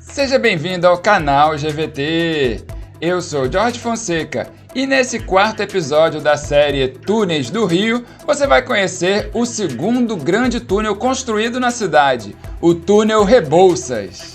Seja bem-vindo ao canal GVT. Eu sou Jorge Fonseca e nesse quarto episódio da série Túneis do Rio, você vai conhecer o segundo grande túnel construído na cidade, o Túnel Rebouças.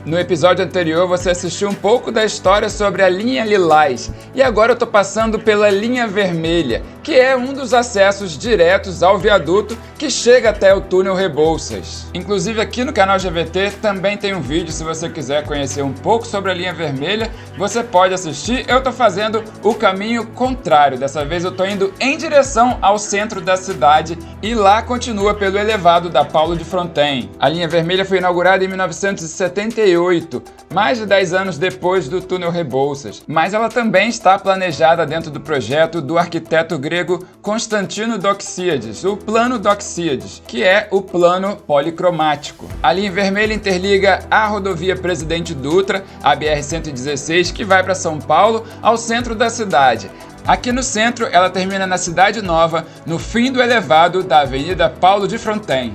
No episódio anterior você assistiu um pouco da história sobre a linha Lilás e agora eu tô passando pela linha Vermelha, que é um dos acessos diretos ao viaduto que chega até o túnel Rebouças. Inclusive aqui no canal GVT também tem um vídeo, se você quiser conhecer um pouco sobre a linha Vermelha, você pode assistir. Eu tô fazendo o caminho contrário, dessa vez eu tô indo em direção ao centro da cidade e lá continua pelo elevado da Paulo de Fronten. A linha Vermelha foi inaugurada em 1978, mais de 10 anos depois do túnel Rebouças, mas ela também está planejada dentro do projeto do arquiteto grego Constantino Doxíades, o Plano Doxíades, que é o plano policromático. A linha vermelha interliga a rodovia Presidente Dutra, a BR-116, que vai para São Paulo, ao centro da cidade. Aqui no centro, ela termina na Cidade Nova, no fim do elevado da Avenida Paulo de Fronten.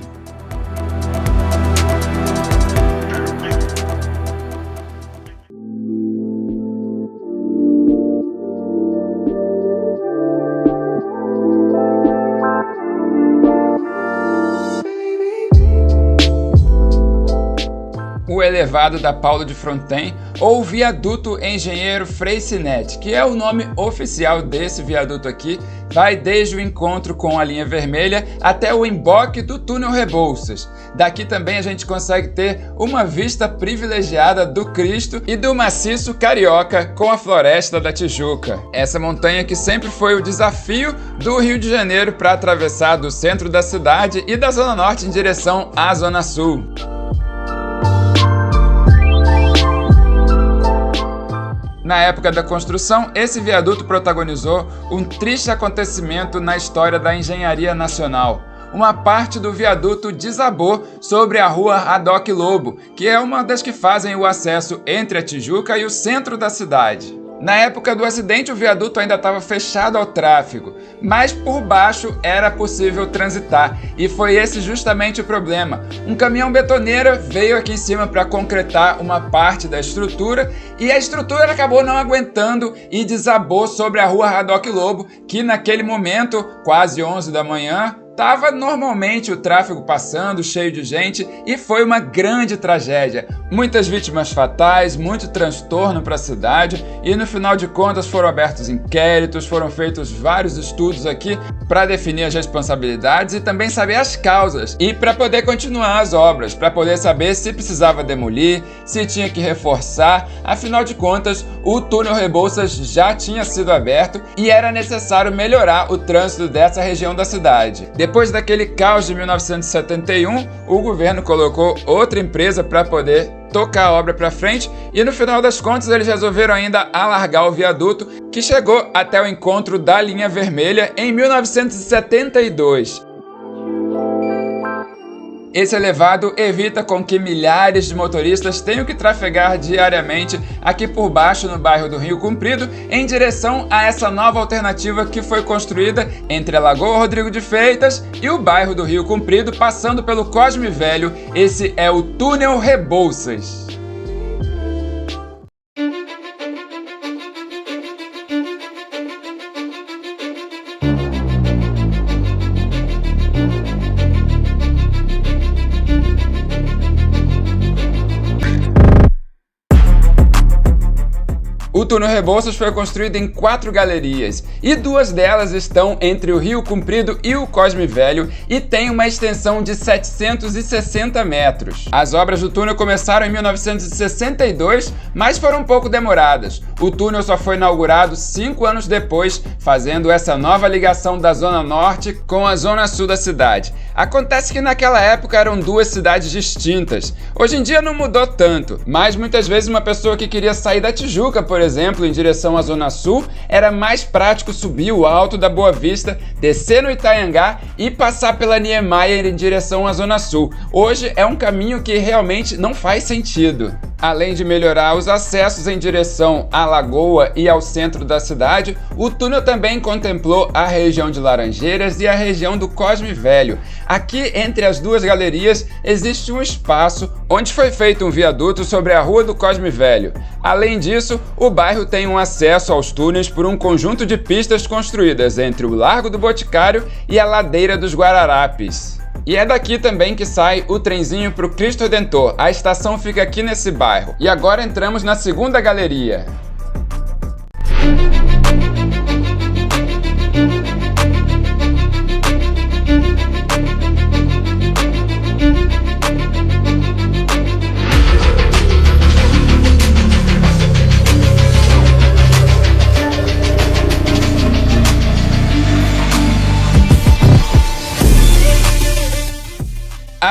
O elevado da Paulo de Fronten, ou viaduto Engenheiro Freycinet, que é o nome oficial desse viaduto aqui, vai desde o encontro com a linha vermelha até o emboque do túnel Rebouças. Daqui também a gente consegue ter uma vista privilegiada do Cristo e do maciço carioca com a Floresta da Tijuca. Essa montanha que sempre foi o desafio do Rio de Janeiro para atravessar do centro da cidade e da Zona Norte em direção à Zona Sul. Na época da construção, esse viaduto protagonizou um triste acontecimento na história da engenharia nacional. Uma parte do viaduto desabou sobre a rua Adoc Lobo, que é uma das que fazem o acesso entre a Tijuca e o centro da cidade. Na época do acidente, o viaduto ainda estava fechado ao tráfego, mas por baixo era possível transitar, e foi esse justamente o problema. Um caminhão betoneira veio aqui em cima para concretar uma parte da estrutura, e a estrutura acabou não aguentando e desabou sobre a rua Adoc Lobo, que naquele momento, quase 11 da manhã, estava normalmente o tráfego passando, cheio de gente, e foi uma grande tragédia. Muitas vítimas fatais, muito transtorno para a cidade, e no final de contas foram abertos inquéritos, foram feitos vários estudos aqui para definir as responsabilidades e também saber as causas, e para poder continuar as obras, para poder saber se precisava demolir, se tinha que reforçar. Afinal de contas, o túnel Rebouças já tinha sido aberto e era necessário melhorar o trânsito dessa região da cidade. Depois daquele caos de 1971, o governo colocou outra empresa para poder tocar a obra para frente e no final das contas eles resolveram ainda alargar o viaduto, que chegou até o encontro da linha vermelha em 1972. Esse elevado evita com que milhares de motoristas tenham que trafegar diariamente aqui por baixo no bairro do Rio Comprido em direção a essa nova alternativa que foi construída entre a Lagoa Rodrigo de Freitas e o bairro do Rio Comprido, passando pelo Cosme Velho. Esse é o Túnel Rebouças. O túnel Rebouças foi construído em 4 galerias e 2 delas estão entre o Rio Comprido e o Cosme Velho e tem uma extensão de 760 metros. As obras do túnel começaram em 1962, mas foram um pouco demoradas. O túnel só foi inaugurado 5 anos depois, fazendo essa nova ligação da Zona Norte com a Zona Sul da cidade. Acontece que naquela época eram 2 cidades distintas. Hoje em dia não mudou tanto, mas muitas vezes uma pessoa que queria sair da Tijuca, por exemplo, exemplo, em direção à Zona Sul, era mais prático subir o alto da Boa Vista, descer no Itaiangá e passar pela Niemeyer em direção à Zona Sul. Hoje é um caminho que realmente não faz sentido. Além de melhorar os acessos em direção à Lagoa e ao centro da cidade, o túnel também contemplou a região de Laranjeiras e a região do Cosme Velho. Aqui, entre as duas galerias, existe um espaço onde foi feito um viaduto sobre a Rua do Cosme Velho. Além disso, o bairro tem um acesso aos túneis por um conjunto de pistas construídas entre o Largo do Boticário e a Ladeira dos Guararapes. E é daqui também que sai o trenzinho para o Cristo Redentor. A estação fica aqui nesse bairro. E agora entramos na segunda galeria.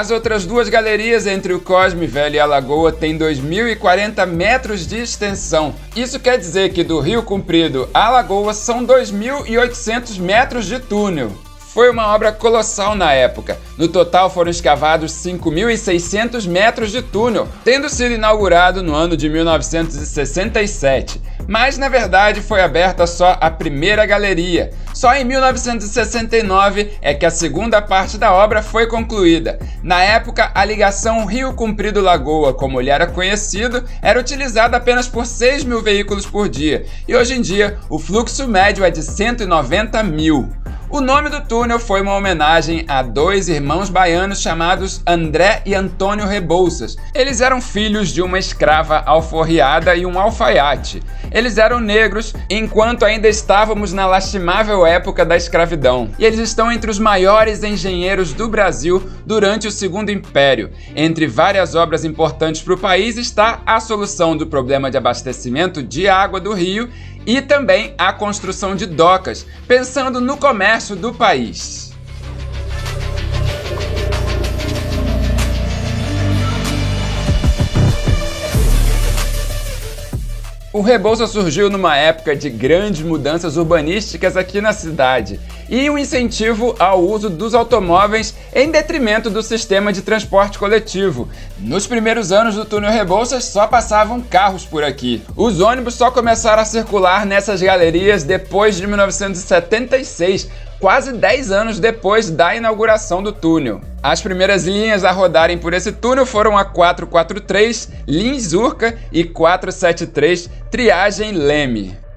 As outras duas galerias entre o Cosme Velho e a Lagoa têm 2.040 metros de extensão. Isso quer dizer que do Rio Comprido à Lagoa são 2.800 metros de túnel. Foi uma obra colossal na época. No total foram escavados 5.600 metros de túnel, tendo sido inaugurado no ano de 1967. Mas, na verdade, foi aberta só a primeira galeria. Só em 1969 é que a segunda parte da obra foi concluída. Na época, a ligação Rio Comprido-Lagoa, como ele era conhecido, era utilizada apenas por 6 mil veículos por dia. E hoje em dia, o fluxo médio é de 190 mil. O nome do túnel foi uma homenagem a dois irmãos baianos chamados André e Antônio Rebouças. Eles eram filhos de uma escrava alforriada e um alfaiate. Eles eram negros, enquanto ainda estávamos na lastimável época da escravidão. E eles estão entre os maiores engenheiros do Brasil durante o Segundo Império. Entre várias obras importantes para o país está a solução do problema de abastecimento de água do rio e também a construção de docas, pensando no comércio do país. O Rebouças surgiu numa época de grandes mudanças urbanísticas aqui na cidade e um incentivo ao uso dos automóveis em detrimento do sistema de transporte coletivo. Nos primeiros anos do túnel Rebouças só passavam carros por aqui. Os ônibus só começaram a circular nessas galerias depois de 1976, quase 10 anos depois da inauguração do túnel. As primeiras linhas a rodarem por esse túnel foram a 443 Lins-Urca e 473 Triagem-Leme.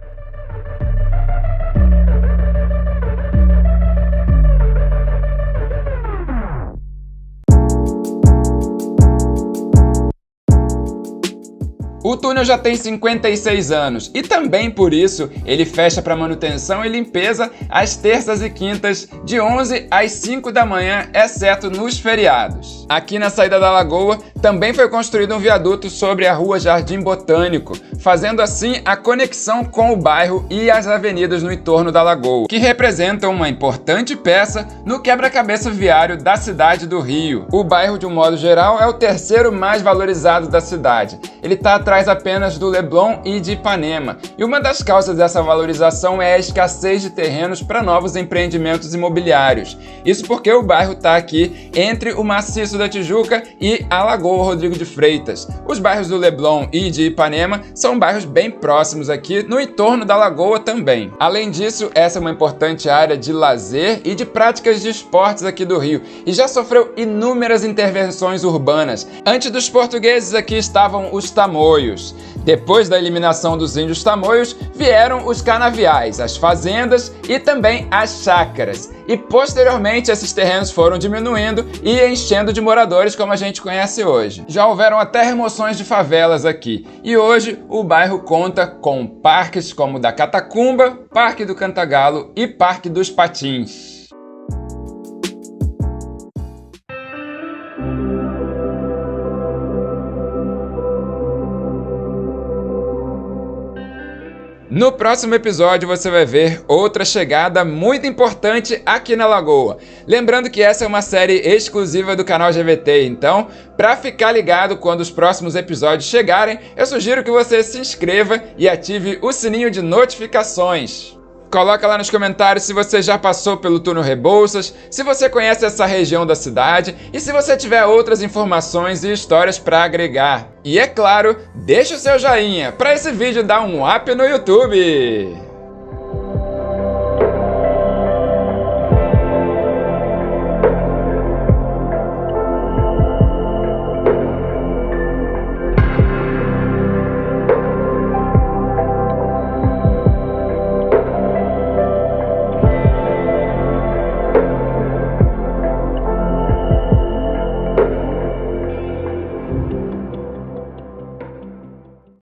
O túnel já tem 56 anos e também por isso ele fecha para manutenção e limpeza às terças e quintas de 11 às 5 da manhã, exceto nos feriados. Aqui na saída da Lagoa também foi construído um viaduto sobre a Rua Jardim Botânico, fazendo assim a conexão com o bairro e as avenidas no entorno da Lagoa, que representam uma importante peça no quebra-cabeça viário da cidade do Rio. O bairro, de um modo geral, é o terceiro mais valorizado da cidade. Ele está atrás apenas do Leblon e de Ipanema, e uma das causas dessa valorização é a escassez de terrenos para novos empreendimentos imobiliários. Isso porque o bairro está aqui entre o Maciço da Tijuca e a Lagoa Rodrigo de Freitas. Os bairros do Leblon e de Ipanema são bairros bem próximos aqui no entorno da Lagoa também. Além disso, essa é uma importante área de lazer e de práticas de esportes aqui do Rio e já sofreu inúmeras intervenções urbanas. Antes dos portugueses aqui estavam os tamoios. Depois da eliminação dos índios tamoios, vieram os canaviais, as fazendas e também as chácaras. E posteriormente esses terrenos foram diminuindo e enchendo de moradores como a gente conhece hoje. Já houveram até remoções de favelas aqui. E hoje o bairro conta com parques como o da Catacumba, Parque do Cantagalo e Parque dos Patins. No próximo episódio você vai ver outra chegada muito importante aqui na Lagoa. Lembrando que essa é uma série exclusiva do canal GVT, então, para ficar ligado quando os próximos episódios chegarem, eu sugiro que você se inscreva e ative o sininho de notificações. Coloca lá nos comentários se você já passou pelo túnel Rebouças, se você conhece essa região da cidade e se você tiver outras informações e histórias para agregar. E é claro, deixa o seu joinha para esse vídeo dar um up no YouTube!